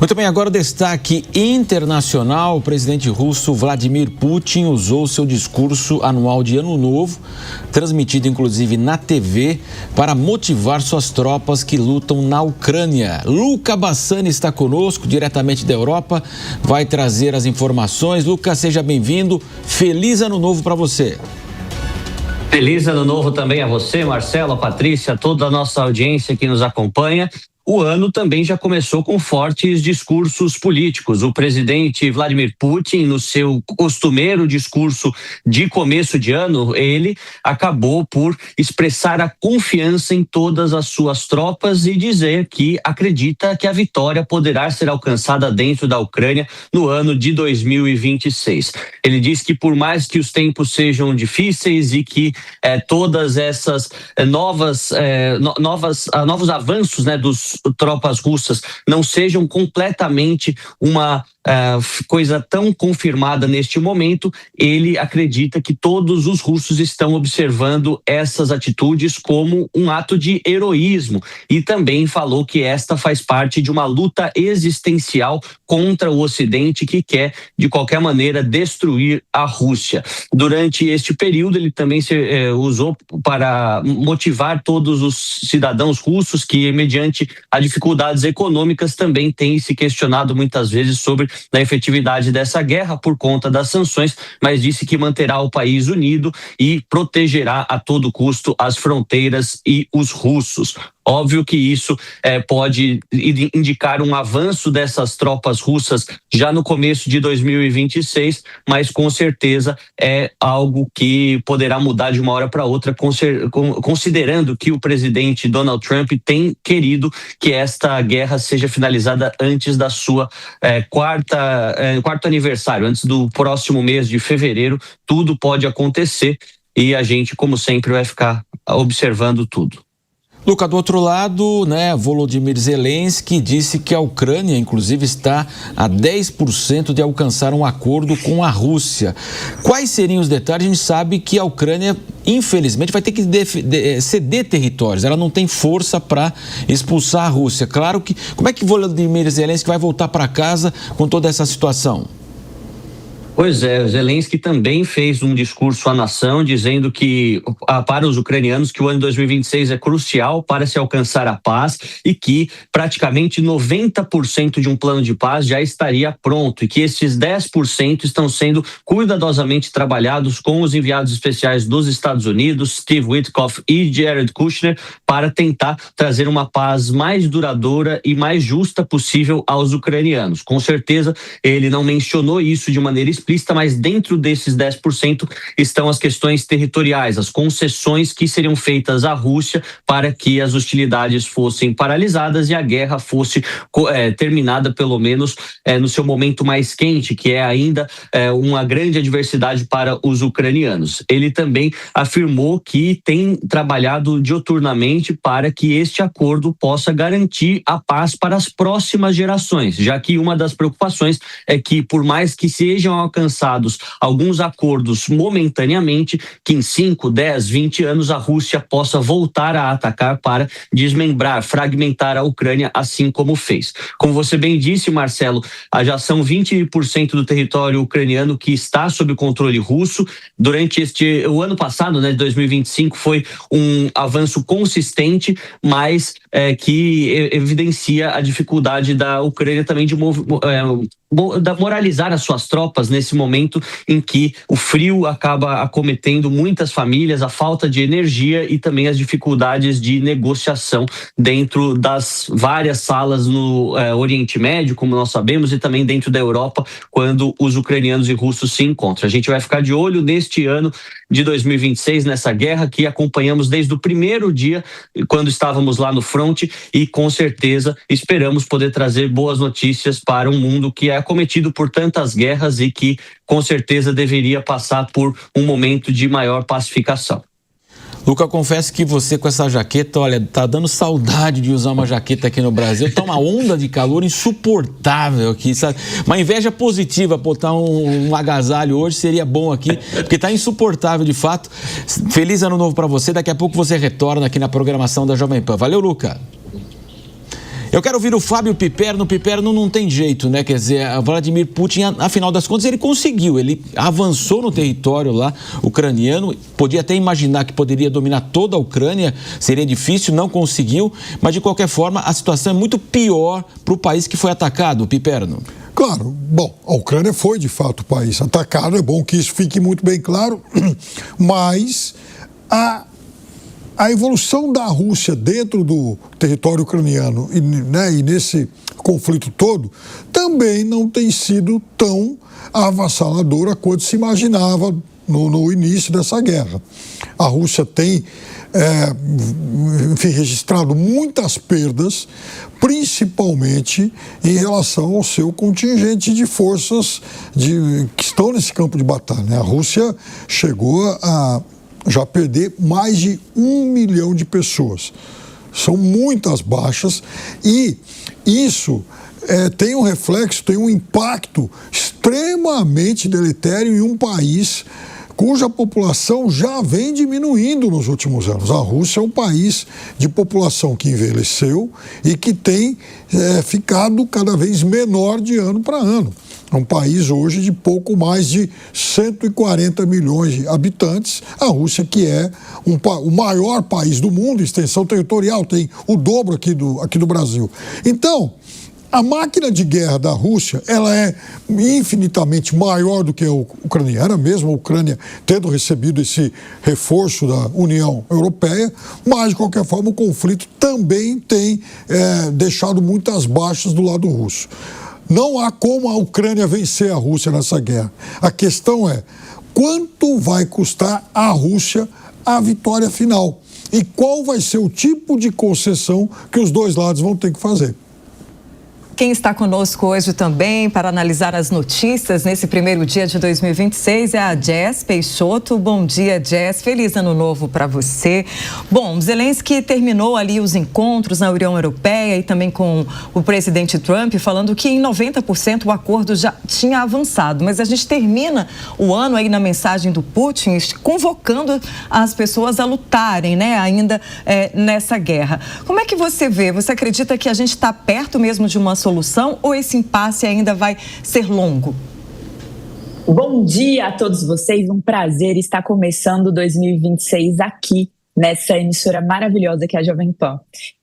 Muito bem, agora o destaque internacional. O presidente russo Vladimir Putin usou seu discurso anual de Ano Novo, transmitido inclusive na TV, para motivar suas tropas que lutam na Ucrânia. Luca Bassani está conosco, diretamente da Europa, vai trazer as informações. Luca, seja bem-vindo. Feliz Ano Novo para você. Feliz Ano Novo também a você, Marcelo, a Patrícia, toda a nossa audiência que nos acompanha. O ano também já começou com fortes discursos políticos. O presidente Vladimir Putin, no seu costumeiro discurso de começo de ano, ele acabou por expressar a confiança em todas as suas tropas e dizer que acredita que a vitória poderá ser alcançada dentro da Ucrânia no ano de 2026. Ele diz que por mais que os tempos sejam difíceis e que todas essas novos avanços, dos tropas russas não sejam completamente uma coisa tão confirmada neste momento, ele acredita que todos os russos estão observando essas atitudes como um ato de heroísmo e também falou que esta faz parte de uma luta existencial contra o Ocidente que quer, de qualquer maneira, destruir a Rússia. Durante este período, ele também usou para motivar todos os cidadãos russos que, mediante as dificuldades econômicas, também têm se questionado muitas vezes sobre a efetividade dessa guerra por conta das sanções, mas disse que manterá o país unido e protegerá a todo custo as fronteiras e os russos. Óbvio que isso pode indicar um avanço dessas tropas russas já no começo de 2026, mas com certeza é algo que poderá mudar de uma hora para outra, considerando que o presidente Donald Trump tem querido que esta guerra seja finalizada antes da sua quarto aniversário, antes do próximo mês de fevereiro. Tudo pode acontecer e a gente, como sempre, vai ficar observando tudo. Luca, do outro lado, Volodymyr Zelensky disse que a Ucrânia, inclusive, está a 10% de alcançar um acordo com a Rússia. Quais seriam os detalhes? A gente sabe que a Ucrânia, infelizmente, vai ter que ceder territórios. Ela não tem força para expulsar a Rússia. Claro que... Como é que Volodymyr Zelensky vai voltar para casa com toda essa situação? Pois é, o Zelensky também fez um discurso à nação dizendo que para os ucranianos que o ano 2026 é crucial para se alcançar a paz e que praticamente 90% de um plano de paz já estaria pronto e que esses 10% estão sendo cuidadosamente trabalhados com os enviados especiais dos Estados Unidos, Steve Witkoff e Jared Kushner, para tentar trazer uma paz mais duradoura e mais justa possível aos ucranianos. Com certeza, ele não mencionou isso de maneira explícita, mas dentro desses 10% estão as questões territoriais, as concessões que seriam feitas à Rússia para que as hostilidades fossem paralisadas e a guerra fosse terminada, pelo menos no seu momento mais quente, que é ainda uma grande adversidade para os ucranianos. Ele também afirmou que tem trabalhado diuturnamente para que este acordo possa garantir a paz para as próximas gerações, já que uma das preocupações é que, por mais que sejam alcançados alguns acordos momentaneamente, que em 5, 10, 20 anos a Rússia possa voltar a atacar para desmembrar, fragmentar a Ucrânia, assim como fez. Como você bem disse, Marcelo, já são 20% do território ucraniano que está sob o controle russo. Durante o ano passado, de 2025, foi um avanço consistente, mas que evidencia a dificuldade da Ucrânia também de moralizar as suas tropas nesse momento em que o frio acaba acometendo muitas famílias, a falta de energia e também as dificuldades de negociação dentro das várias salas no Oriente Médio, como nós sabemos, e também dentro da Europa, quando os ucranianos e russos se encontram. A gente vai ficar de olho neste ano de 2026, nessa guerra que acompanhamos desde o primeiro dia, quando estávamos lá no fronte, e com certeza esperamos poder trazer boas notícias para um mundo que é acometido por tantas guerras e que com certeza deveria passar por um momento de maior pacificação. Luca, confesso que você com essa jaqueta, olha, tá dando saudade de usar uma jaqueta aqui no Brasil. Tá uma onda de calor insuportável aqui, sabe? Uma inveja positiva, botar um agasalho hoje seria bom aqui, porque tá insuportável de fato. Feliz Ano Novo para você. Daqui a pouco você retorna aqui na programação da Jovem Pan. Valeu, Luca. Eu quero ouvir o Fábio Piperno. Piperno não tem jeito, né? Quer dizer, a Vladimir Putin, afinal das contas, ele conseguiu. Ele avançou no território lá ucraniano. Podia até imaginar que poderia dominar toda a Ucrânia. Seria difícil, não conseguiu. Mas, de qualquer forma, a situação é muito pior para o país que foi atacado, Piperno. Claro, bom, a Ucrânia foi de fato o país atacado, é bom que isso fique muito bem claro, mas a evolução da Rússia dentro do território ucraniano e nesse conflito todo também não tem sido tão avassaladora quanto se imaginava no início dessa guerra. A Rússia tem registrado muitas perdas, principalmente em relação ao seu contingente de forças que estão nesse campo de batalha, né? A Rússia chegou a já perder mais de 1 milhão de pessoas. São muitas baixas e isso tem um reflexo, tem um impacto extremamente deletério em um país cuja população já vem diminuindo nos últimos anos. A Rússia é um país de população que envelheceu e que tem ficado cada vez menor de ano para ano. É um país hoje de pouco mais de 140 milhões de habitantes. A Rússia, que é o maior país do mundo, extensão territorial, tem o dobro aqui do Brasil. Então, a máquina de guerra da Rússia, ela é infinitamente maior do que a ucraniana, mesmo a Ucrânia tendo recebido esse reforço da União Europeia, mas, de qualquer forma, o conflito também tem deixado muitas baixas do lado russo. Não há como a Ucrânia vencer a Rússia nessa guerra. A questão é quanto vai custar à Rússia a vitória final e qual vai ser o tipo de concessão que os dois lados vão ter que fazer. Quem está conosco hoje também para analisar as notícias nesse primeiro dia de 2026 é a Jess Peixoto. Bom dia, Jess. Feliz ano novo para você. Bom, Zelensky terminou ali os encontros na União Europeia e também com o presidente Trump, falando que em 90% o acordo já tinha avançado. Mas a gente termina o ano aí na mensagem do Putin convocando as pessoas a lutarem, né, ainda nessa guerra. Como é que você vê? Você acredita que a gente está perto mesmo de uma solução ou esse impasse ainda vai ser longo? Bom dia a todos vocês, um prazer estar começando 2026 aqui nessa emissora maravilhosa que é a Jovem Pan.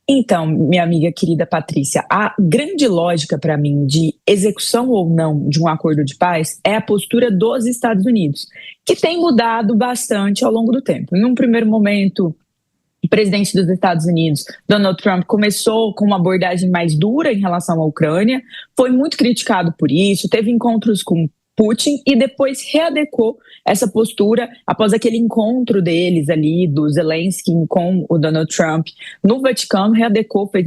Então, minha amiga querida Patrícia, a grande lógica para mim de execução ou não de um acordo de paz é a postura dos Estados Unidos, que tem mudado bastante ao longo do tempo. Em um primeiro momento, o presidente dos Estados Unidos, Donald Trump, começou com uma abordagem mais dura em relação à Ucrânia, foi muito criticado por isso, teve encontros com Putin e depois readequou essa postura após aquele encontro deles ali, do Zelensky com o Donald Trump no Vaticano, readequou, fez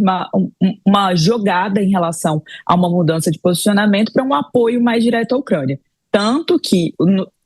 uma jogada em relação a uma mudança de posicionamento para um apoio mais direto à Ucrânia. Tanto que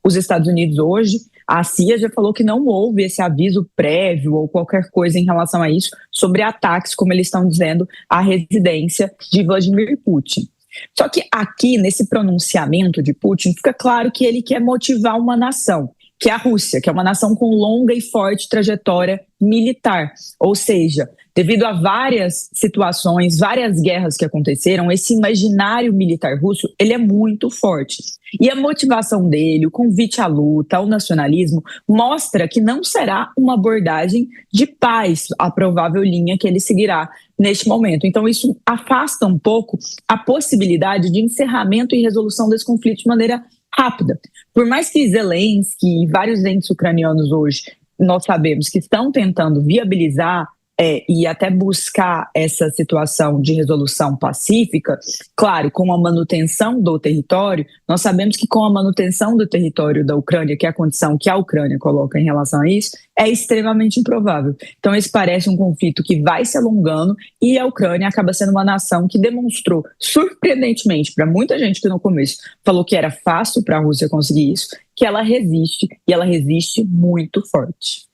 os Estados Unidos hoje, a CIA já falou que não houve esse aviso prévio ou qualquer coisa em relação a isso sobre ataques, como eles estão dizendo, à residência de Vladimir Putin. Só que aqui, nesse pronunciamento de Putin, fica claro que ele quer motivar uma nação, que é a Rússia, que é uma nação com longa e forte trajetória militar. Ou seja, devido a várias situações, várias guerras que aconteceram, esse imaginário militar russo, ele é muito forte. E a motivação dele, o convite à luta, ao nacionalismo, mostra que não será uma abordagem de paz a provável linha que ele seguirá neste momento. Então isso afasta um pouco a possibilidade de encerramento e resolução desse conflito de maneira rápida. Por mais que Zelensky e vários entes ucranianos hoje, nós sabemos que estão tentando viabilizar e até buscar essa situação de resolução pacífica, claro, com a manutenção do território, nós sabemos que com a manutenção do território da Ucrânia, que é a condição que a Ucrânia coloca em relação a isso, é extremamente improvável. Então esse parece um conflito que vai se alongando e a Ucrânia acaba sendo uma nação que demonstrou, surpreendentemente, para muita gente que no começo falou que era fácil para a Rússia conseguir isso, que ela resiste e ela resiste muito forte.